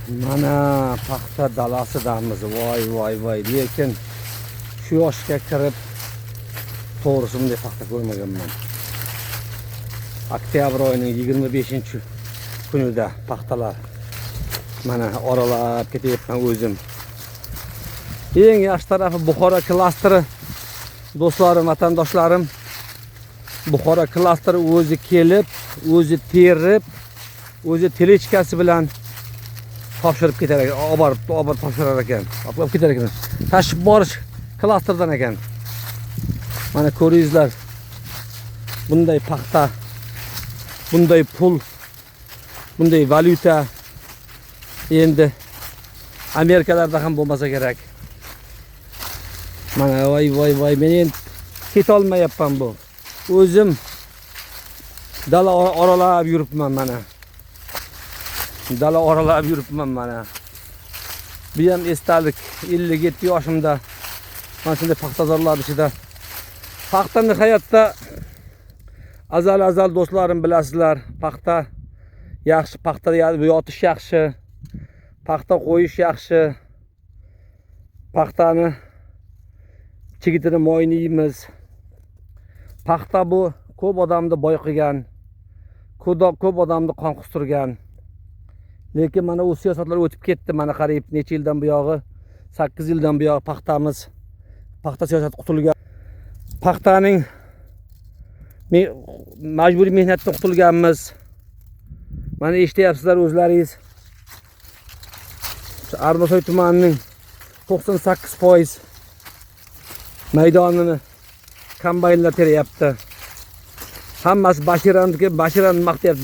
Mana paxta dalasidamiz. Voy. Lekin shu yoshga kirib to'g'risi bunday paxta ko'rmaganman. Oktyabr oyining 25-kunida paxtalar mana oralab ketyapman o'zim. Eng yaxshi tarafi Buxoro klasteri do'stlarim, vatandoshlarim. Buxoro klasteri o'zi kelib, o'zi terib, o'zi telechkasi bilan topshirib ketar ekan, olib topshirar ekan. Olib ketar ekan. Tashib borish klasterdan ekan. Mana ko'ringizlar. Bunday paxta, bunday pul, bunday valyuta endi Amerikalarda ham bo'lmasa kerak. Mana voy, men endi ket olmayapman bu. O'zim dala oralab yuribman mana. Dala oralab yuribman mana. Bu ham esdalik 57 yoshimda mana shunday paxtazorlar ichida. Paxtani hayotda azal do'stlarim bilasizlar, paxta yaxshi, paxta yotish yaxshi, paxta qo'yish yaxshi. Paxtani chigitini moyini yeymiz. Paxta bu ko'p odamni boy qilgan, ko'p odamni qon qustirgan. Lekin mana u siyosatlar o'tib ketdi. Mana qarayib necha yildan buyog'i, 8 yildan buyog'i paxta siyosati qutilgan. Paxtaning majburiy mehnatdan qutulganmiz. Mana eshityapsizlar o'zlaringiz. Arnasoy tumanining 98% maydonini kombaynlar teryapti. Hammasi Bashirani maqtayapti,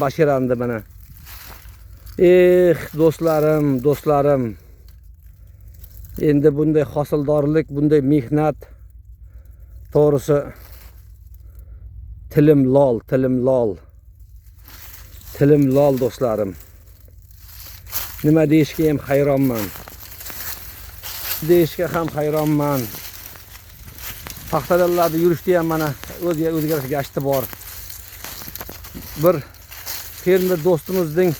Bashirani mana. Do'stlarim. Endi bunday hosildorlik, bunday mehnat to'g'risi tilim lol do'stlarim. Nima deyishga ham hayronman. Paxtalarlarda yurishda ham mana o'zgarishga gashti bor. Bir fermer do'stimizning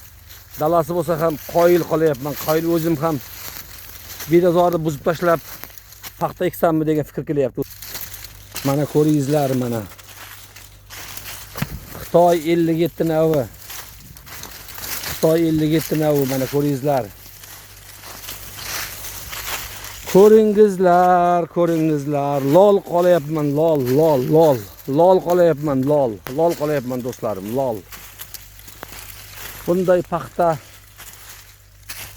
dalasi bo'lsa ham qoyil qolyapman. Qoyil o'zim ham bedazorni buzib tashlab paxta eksammi degan fikr kelyapti. Mana ko'ringizlar mana. Xitoy 57 navi. Mana ko'ringizlar. Ko'ringizlar. Lol qolyapman, lol qolyapman do'stlarim, lol. Bunday paxta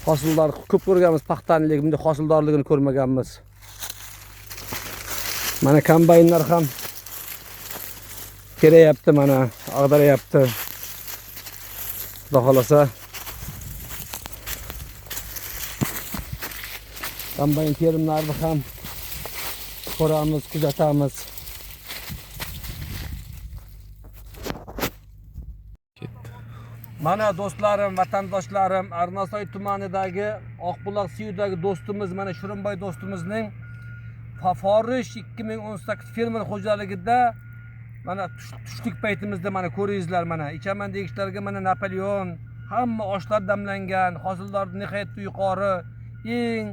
hosildor ko'p ko'rganmiz paxtani, lekin bunday hosildorligini ko'rmaganmiz. Mana kombaynlar ham kelayapti, mana ag'darayapti. Xudo xolasa kombayn terimlarini ham ko'ramiz, kuzatamiz. Mana do'stlarim, vatandoshlarim, Arnasoy tumanidagi Oqbuloq suyidagi do'stimiz, mana Shirinboy do'stimizning Forish 2018 fermer xo'jaligida mana tushlik paytimizda mana ko'ringizlar, mana ichaman degishlariga mana Napoleon, hamma oshlar damlangan, hosildorlik nihoyatda yuqori, eng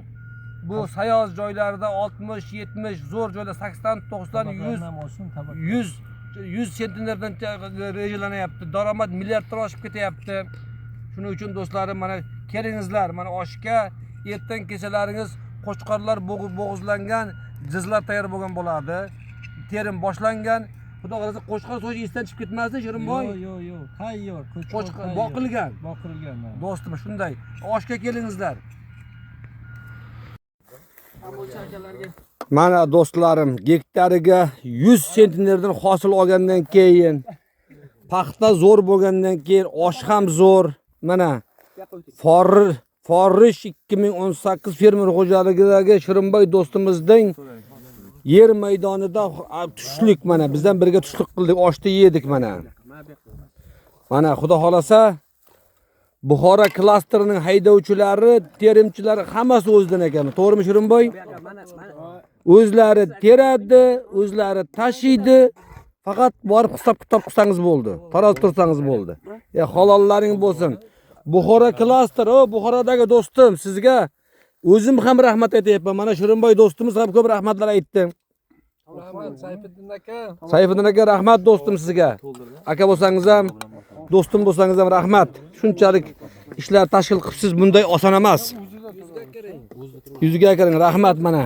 bu sayoz joylarda 60-70, zo'r joylar 80-90-100 sentnerdan rejalanyapti. Daromad milliarddan oshib ketyapti. Shuning uchun do'stlarim, mana kelingizlar, mana oshga ertan kechalaringiz qo'chqorlar bo'g'izlangan, jizlar tayyor bo'lgan bo'ladi. Terim boshlangan. Xudo xolasa qo'chqor so'yi esdan chiqib ketmasdi, Shirinboy? Yo'q, tayyor. Qo'chqor boqilgan. Do'stim, shunday. Oshga kelingizlar. Mana do'stlarim, gektariga 100 sentnerdan hosil olgandan keyin, paxta zo'r bo'lgandan keyin osh ham zo'r. Mana Forish 2018 fermer xo'jaligidagi Shirinboy do'stimizning yer maydonida tushlik, mana bizdan birga tushlik qildik, oshni yedik mana. Mana xudo xolasa Buxoro klasterining haydovchilari, terimchilari hammasi o'zidan ekan. To'g'rimi Shirinboy? O'zlari teradi, o'zlari tashiydi. Faqat borib hisob kitob qilsangiz bo'ldi. Taroz tursangiz bo'ldi. Halollaring bo'lsin. Buxoro klaster, o Buxorodagi do'stim sizga o'zim ham rahmat aytayapman. Mana Shirinboy do'stimiz ham ko'p rahmatlar aytdi. Rahmat Sayfiddin aka. Sayfiddin aka rahmat do'stim sizga. Aka bo'lsangiz ham, do'stim bo'lsangiz ham rahmat. Shunchalik ishlar tashkil qilibsiz, bunday oson emas. Yuziga kiring, rahmat mana.